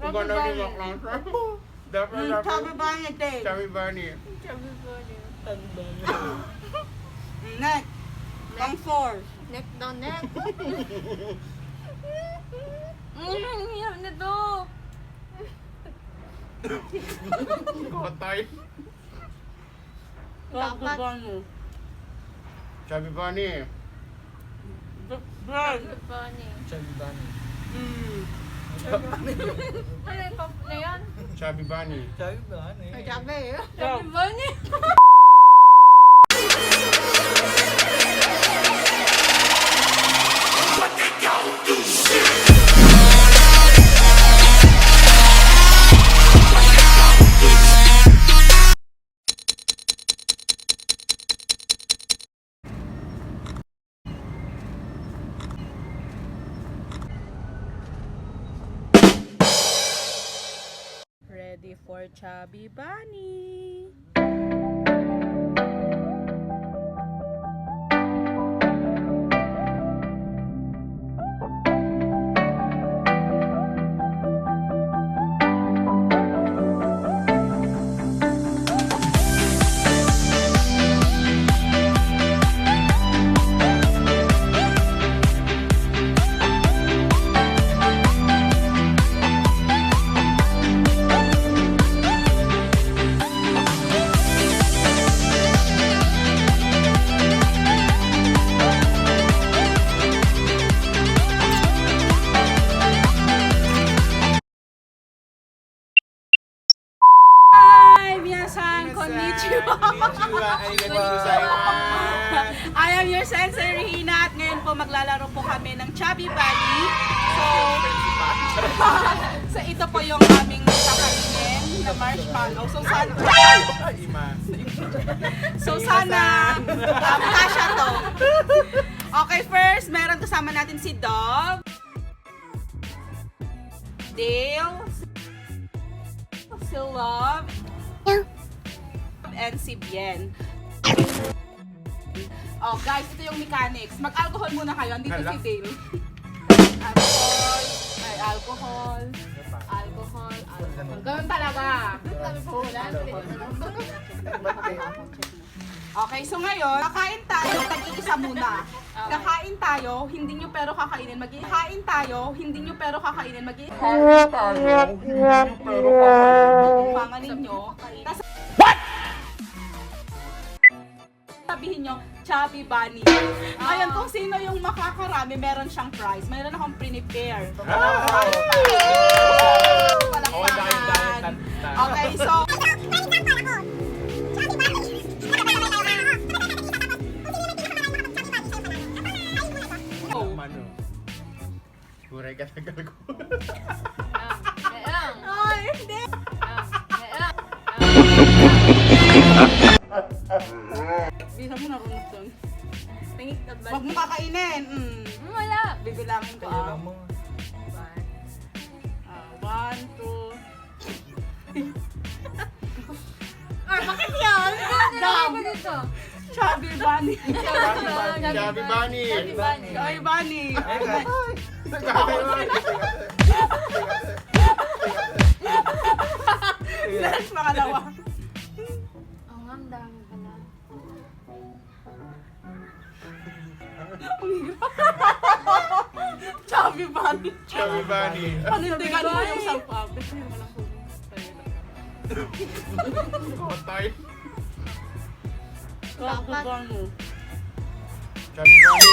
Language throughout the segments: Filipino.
Bunny maklasa. Dapat Chubby Bunny tail. Chubby Bunny. Chubby bunny. Neck. Pang four. Neck daw, neck. Hirap na to. Patay. Chubby Dapat. Bunny. Chubby Bunny. Brad. Chubby bunny. Chubby Bunny. Ano yung pop na yan? Chubby Bunny. Chubby Bunny. Ay, chubby. Chubby bunny. Ready for Chubby Bunny. Hi, minasan, konnichiwa. Konnichiwa. Ay, nagkikisaiman. I am your sensei Rihina at ngayon po maglalaro po kami ng Chubby Bunny. So ito po yung aming kakainin na marshmallow. So sana kasha to. Okay, first meron kasama natin si Dog, Dale, si Love, and si Bien. Oh guys, ito yung mechanics. Mag-alcohol muna kayo. Andito Hala. si Dale. Alcohol. Ganun talaga. Okay, so ngayon, kakain tayo, tag-iisa muna. Kakain tayo, hindi nyo pero kakainin. Kakain tayo, hindi nyo pero kakainin. Panganin nyo. Sabihin nyo, Chubby Bunny. Ngayon, kung sino yung makakarami, meron siyang prize. Meron akong prepare. Palakpakan. Okay, so... Mano. Guray ka na gago. Ay, hindi! Bisa mo narunod doon. Huwag mo kakainin. Wala. Bibilangin ko. Kaya lang mo. 1, 2... Ay, bakit yan? Dam. Bakit dito? Chubby Bunny. Chubby Bunny. Chubby bunny. Chubby Bunny. Next, pangalawa. Oo nga, ang dami pala. Chubby Bunny. Chubby Bunny. Panindigan mo yung sampabit. Patay. Chubby Bunny. Chubby Bunny.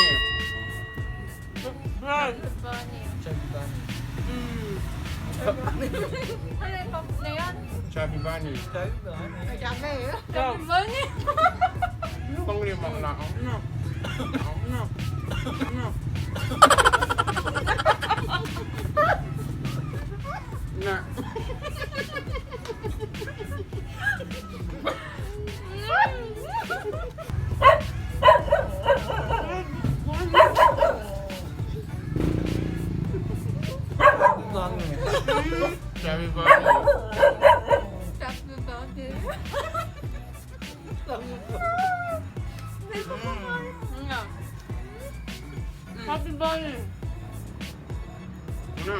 Brad. Chubby bunny. Chubby Bunny. Ano yung pop na yan? Chubby Bunny. Chubby Bunny. Chubby bunny. Pang limang na ako. No. No. No. Na. Chubby Bunny. Chubby bunny. Chubby bunny. Ano?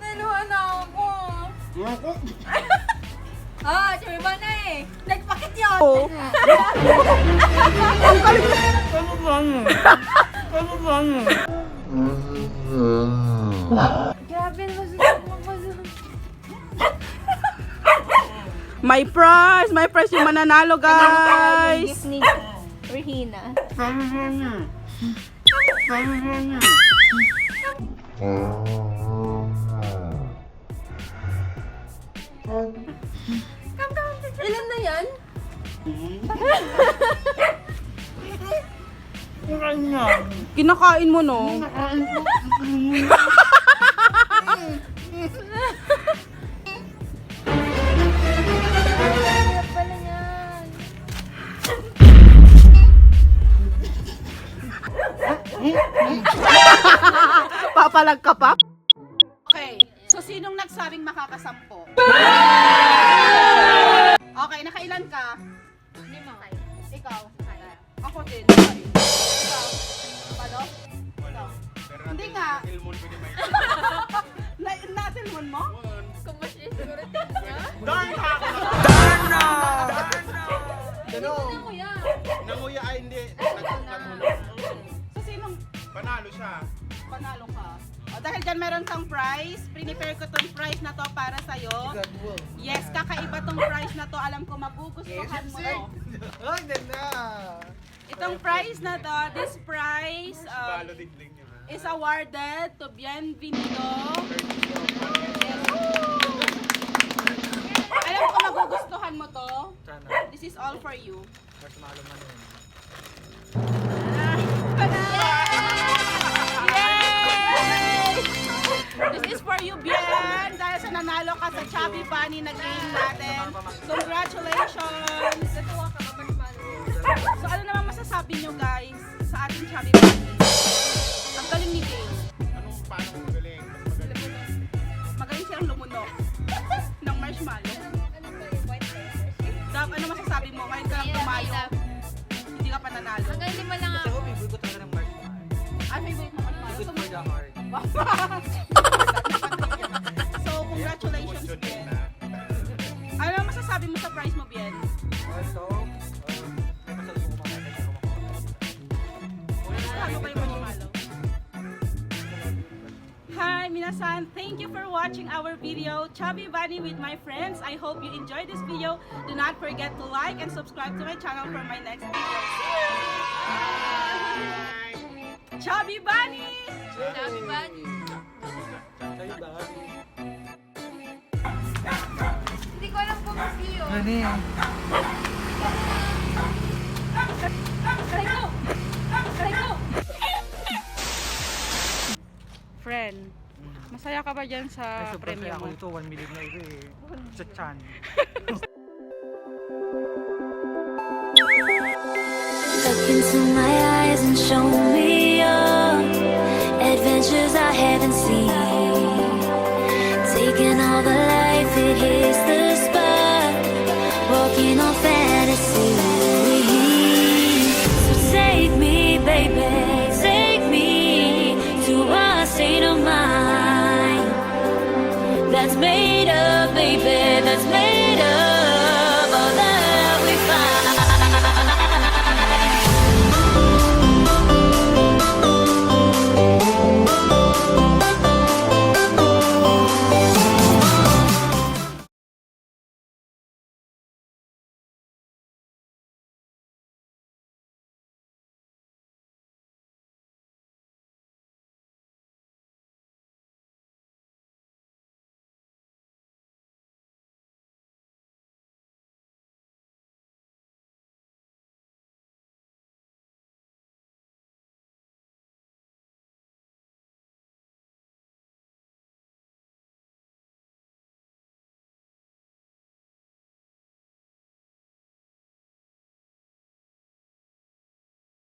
Naluhan na ako. Ako. Ah, sabi ba na eh. Nagpakit yun. Oh. Ano ba yun? Ano ba yun? Grabe naman sa mga My prize yung mananalo, guys. gift ni Regina. Sabi ba niya? Sabi ba niya? Ilan na yan? Kanya. Kinakain mo, no? Hirap pala yan. Papalag ka pa? Okay. So, sinong nagsabing makakasampo? Okay, nakailan ka? Lima. Ikaw? Ako din. Okay. Ikaw? Palo? Ikaw? Hindi nga. Ilmon ko ni Mike. Natilmon mo? Kumasya siguro niya. Darn ka! Ano kuya? Nanguya ay hindi. Nagulong. So, sinong Panalo siya. panalo ka? O, dahil dyan meron kang prize. Prepare ko tong prize na to para sa'yo. Yes, kakaiba tong prize na to. Alam ko magugustuhan mo to. Ay, ganda. Itong prize na to, this prize Balo digling niya. is awarded to Bienvenido. Alam ko magugustuhan mo to. Sana. This is all for you. Mas malo man yun. Yay! This is for you, Bien! Dahil sa nanalo ka sa Chubby Bunny na game natin. Congratulations! Natuwa ka ba marshmallow? So ano naman masasabi nyo guys sa ating Chubby Bunny? Ang galing ni Game. Paano kung magaling? Mas magaling. Magaling siyang lumunok ng marshmallow. Ano ba yung white pepper? Dab, ano masasabi mo? Ngayon ka lang tumayo. Hindi ka pa nanalo. Hanggang lima lang Kasi ako. ako, bibig ko talaga ng marshmallow. Ay, favorite mo marshmallow. Good for the heart. So, congratulations, Yun Bien. na. Ano masasabi mo sa prize mo, Bien? Also, may pasalubong ko mamaya kasi ako Ano ba yung marshmallow? Hi, minasan! Thank you for watching our video, Chubby Bunny with my friends. I hope you enjoyed this video. Do not forget to like and subscribe to my channel for my next video. Chubby Bunny! Sabi ba? Sa'yo ba? Hindi ko alam kung kasi yun. Ano yan? Aray ko! Aray ko! Friend, masaya ka ba dyan Ay, sa sobrang premium saya ako mo? dito. 1 million na ito eh. Sa chan. Look into my eyes and show me your adventures I haven't seen. Taking all the life, it hits the spot. Walking on fantasy. So take me, baby, take me to a state of mind that's made up, baby, that's made